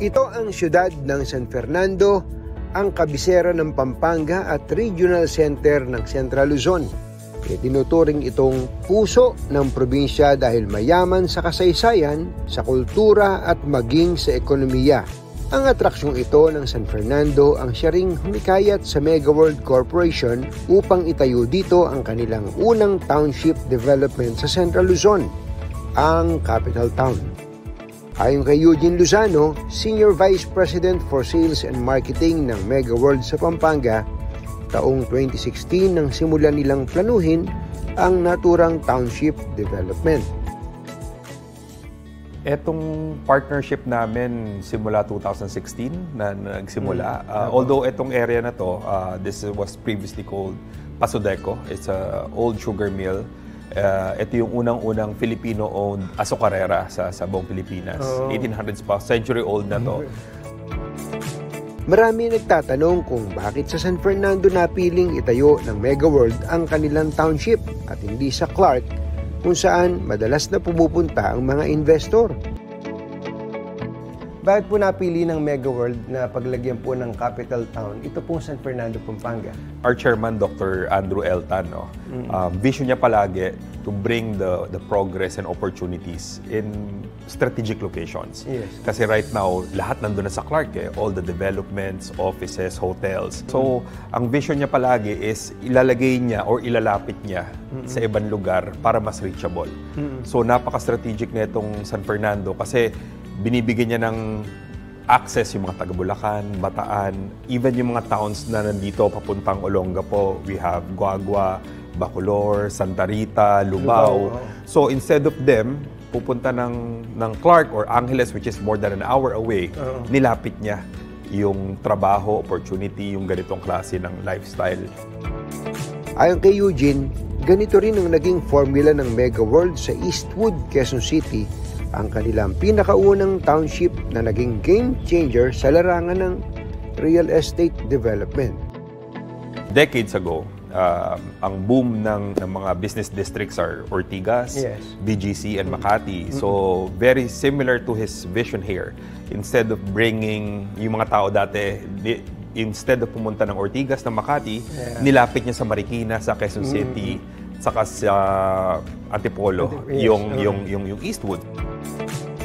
Ito ang siyudad ng San Fernando, ang kabisera ng Pampanga at regional center ng Central Luzon. Tinuturing itong puso ng probinsya dahil mayaman sa kasaysayan, sa kultura at maging sa ekonomiya. Ang atraksyong ito ng San Fernando ang siya ring humikayat sa Mega World Corporation upang itayo dito ang kanilang unang township development sa Central Luzon, ang Capital Town. Ayon kay Eugene Lozano, Senior Vice President for Sales and Marketing ng Mega World sa Pampanga, taong 2016 nang simulan nilang planuhin ang naturang township development. Etong partnership namin simula 2016 na nagsimula. Although etong area na to, this was previously called Pasodeco. It's a old sugar mill. Ito yung unang-unang Filipino-owned azucarera sa buong Pilipinas. 1800s pa, century-old na to. Marami nagtatanong kung bakit sa San Fernando napiling itayo ng Mega World ang kanilang township at hindi sa Clark, kung saan madalas na pumupunta ang mga investor. Bakit po napili ng Mega World na paglagyan po ng capital town ito pong San Fernando, Pampanga? Our chairman, Dr. Andrew L. Tan, vision niya palagi to bring the progress and opportunities in strategic locations. Yes. Kasi right now, lahat nandun na sa Clark, all the developments, offices, hotels. So, ang vision niya palagi is ilalagay niya or ilalapit niya sa ibang lugar para mas reachable. So, napaka-strategic na itong San Fernando kasi binibigyan niya ng access yung mga taga-Bulacan, Bataan, even yung mga towns na nandito papuntang Olongapo. We have Guagua, Bacolor, Santa Rita, Lubao. So instead of them pupunta ng Clark or Angeles, which is more than an hour away, nilapit niya yung trabaho, opportunity, yung ganitong klase ng lifestyle. Ayon kay Eugene, ganito rin ang naging formula ng Mega World sa Eastwood, Quezon City, ang kanilang pinakaunang township na naging game changer sa larangan ng real estate development. Decades ago, ang boom ng mga business districts are Ortigas, BGC, and Makati. So, very similar to his vision here. Instead of bringing yung mga tao dati, instead of pumunta ng Ortigas, ng Makati, nilapit niya sa Marikina, sa Quezon City, saka sa Antipolo, yung Eastwood.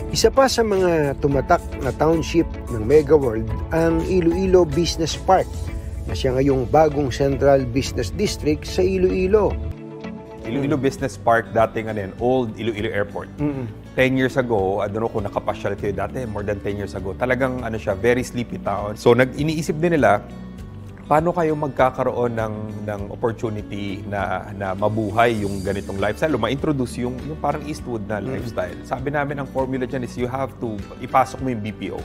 Isa pa sa mga tumatak na township ng Mega World ang Iloilo Business Park na siya ngayong bagong Central Business District sa Iloilo. Iloilo Business Park, dating old Iloilo Airport. 10 years ago, I don't know kung nakapasyal kayo dati, more than 10 years ago, talagang siya, very sleepy town. So iniisip din nila, paano kayo magkakaroon ng opportunity na mabuhay yung ganitong lifestyle o ma-introduce yung parang Eastwood na lifestyle. Sabi namin, ang formula dyan is you have to ipasok mo yung BPO.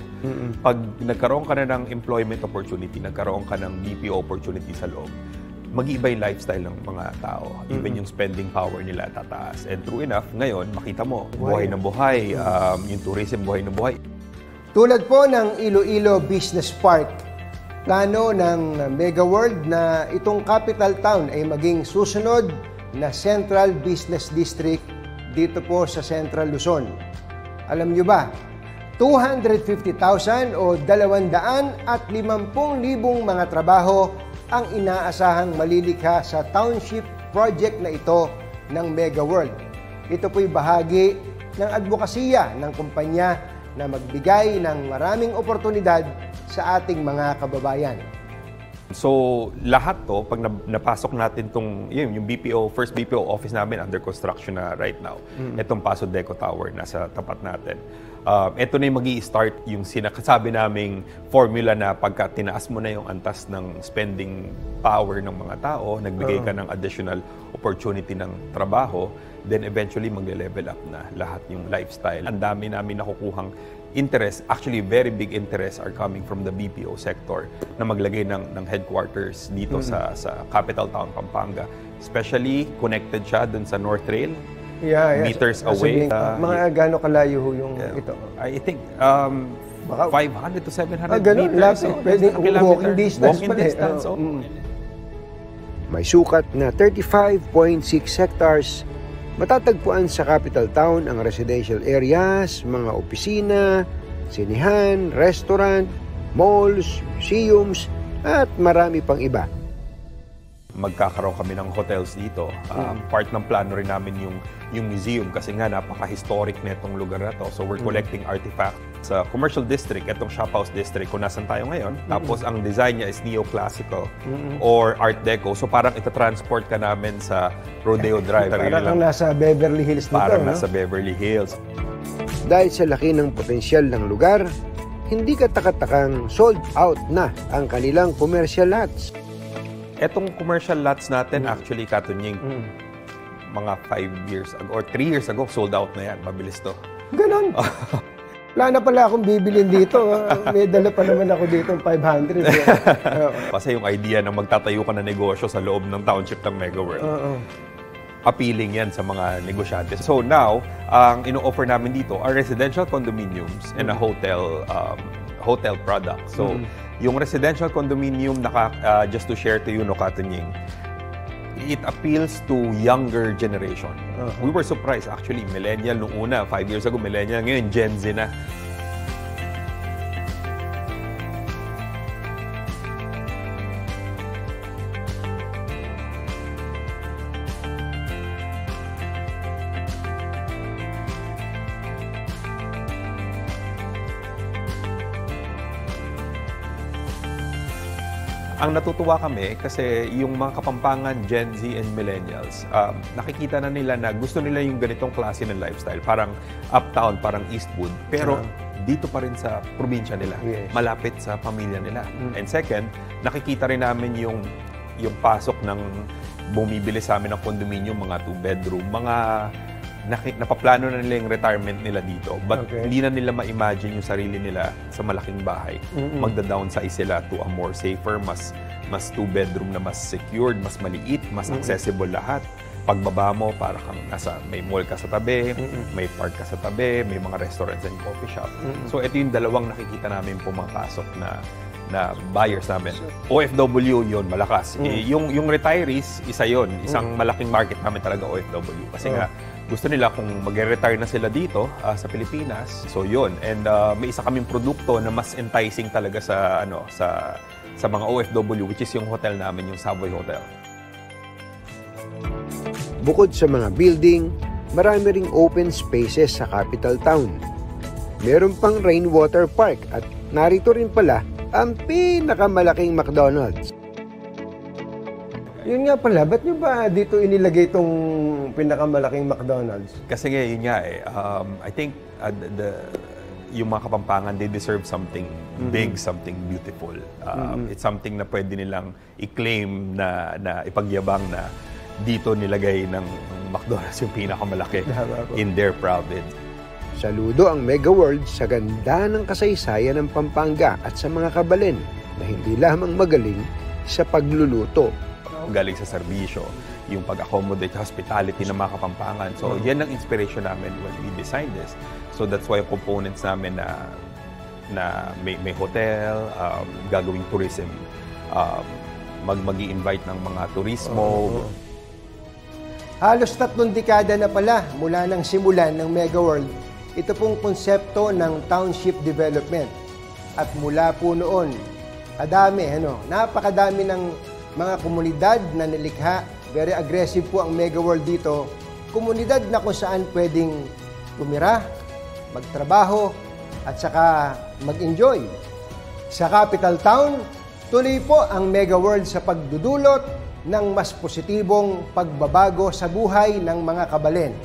Pag nagkaroon ka na ng employment opportunity, nagkaroon ka ng BPO opportunity sa loob, mag-iiba yung lifestyle ng mga tao. Even yung spending power nila tataas. And true enough, ngayon, makita mo, buhay na buhay, yung tourism, buhay na buhay. Tulad po ng Iloilo Business Park, plano ng Mega World na itong capital town ay maging susunod na Central Business District dito po sa Central Luzon. Alam nyo ba, 250,000 o 250,000 mga trabaho ang inaasahang malilikha sa township project na ito ng Mega World. Ito po'y bahagi ng advokasya ng kumpanya na magbigay ng maraming oportunidad sa ating mga kababayan. So, lahat to, pag napasok natin yung BPO, first BPO office namin under construction na right now. Itong Pasodeco Tower, nasa tapat natin. Ito na yung mag-i-start yung sinakasabi naming formula na pagka tinaas mo na yung antas ng spending power ng mga tao, nagbigay ka ng additional opportunity ng trabaho, then eventually magle-level up na lahat yung lifestyle. Ang dami namin nakukuhang interest, actually very big interest are coming from the BPO sector na maglagay ng headquarters dito sa Capital Town, Pampanga. Especially connected siya dun sa North Rail, meters away. Mga gaano kalayo yung ito? I think 500 to 700 ganun, meters. Pwede walking distance. Walking distance. May sukat na 35.6 hectares. Matatagpuan sa Capital Town ang residential areas, mga opisina, sinihan, restaurant, malls, museums, at marami pang iba. Magkakaroon kami ng hotels dito. Part ng plano rin namin yung museum kasi nga napaka-historic na itong lugar na to. So we're collecting artifacts sa commercial district, itong shop house district kung nasan tayo ngayon. Tapos ang design niya is neoclassical or art deco. So parang ita-transport ka namin sa Rodeo Drive. Parang nasa Beverly Hills dito, Parang no? nasa Beverly Hills. Dahil sa laki ng potensyal ng lugar, hindi katakatakang sold out na ang kanilang commercial lots. Etong commercial lots natin, actually, Katunying, mga 5 years ago or 3 years ago, sold out na yan. Mabilis to. Ganon. Wala na pala akong bibilin dito. May dala pa naman ako dito ng 500. Kasi yung idea na magtatayo ka na negosyo sa loob ng township ng Mega World, appealing yan sa mga negosyante. So now, ang ino-offer namin dito are residential condominiums and a hotel product. So, yung residential condominium, just to share to you, Katunying, it appeals to younger generation. We were surprised, actually, millennial nung una, 5 years ago, millennial, ngayon Gen Z na. Ang natutuwa kami kasi yung mga Kapampangan, Gen Z and Millennials, nakikita na nila na gusto nila yung ganitong klase ng lifestyle. Parang uptown, parang Eastwood. Pero dito pa rin sa probinsya nila. Yes. Malapit sa pamilya nila. And second, nakikita rin namin yung pasok ng bumibili sa amin ng condominium, mga 2-bedroom, mga napaplano na nila yung retirement nila dito, but hindi na nila ma-imagine yung sarili nila sa malaking bahay. Magda-downsize sila to a more safer, mas 2-bedroom na mas secured, mas maliit, mas accessible lahat. Pagbaba mo, para kang may mall ka sa tabi, may park ka sa tabi, may mga restaurants and coffee shop. So ito yung dalawang nakikita namin pumapasok na buyers namin. OFW yun, malakas. Yung retirees, isa yun. Isang malaking market namin talaga OFW. Kasi nga, gusto nila kung mag-retire na sila dito sa Pilipinas. So yun. And may isa kaming produkto na mas enticing talaga sa mga OFW, which is yung hotel namin, yung Savoy Hotel. Bukod sa mga building, marami ring open spaces sa capital town. Meron pang rainwater park at narito rin pala ang pinakamalaking McDonald's. Yun nga pala, ba't nyo ba dito inilagay itong pinakamalaking McDonald's? Kasi nga, yun nga I think yung mga Kapampangan, they deserve something big, something beautiful. It's something na pwede nilang i-claim na ipagyabang na dito nilagay ng McDonald's yung pinakamalaki in their province. Saludo ang Mega World sa ganda ng kasaysayan ng Pampanga at sa mga kabalin na hindi lamang magaling sa pagluluto. Galing sa serbisyo, yung pag-accommodate, hospitality ng mga Kapampangan. So, yan ang inspiration namin when we designed this. So, that's why yung components namin na may hotel, gagawing tourism, mag-i-invite ng mga turismo. Halos 3 dekada na pala mula nang simulan ng Mega World, ito pong konsepto ng township development. At mula po noon, napakadami ng mga komunidad na nilikha. Very aggressive po ang Mega World dito. Komunidad na kung saan pwedeng tumira, magtrabaho, at saka mag-enjoy. Sa capital town, tuloy po ang Mega World sa pagdudulot ng mas positibong pagbabago sa buhay ng mga kabalin.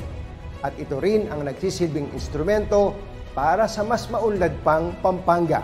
At ito rin ang nagsisilbing instrumento para sa mas maunlad pang Pampanga.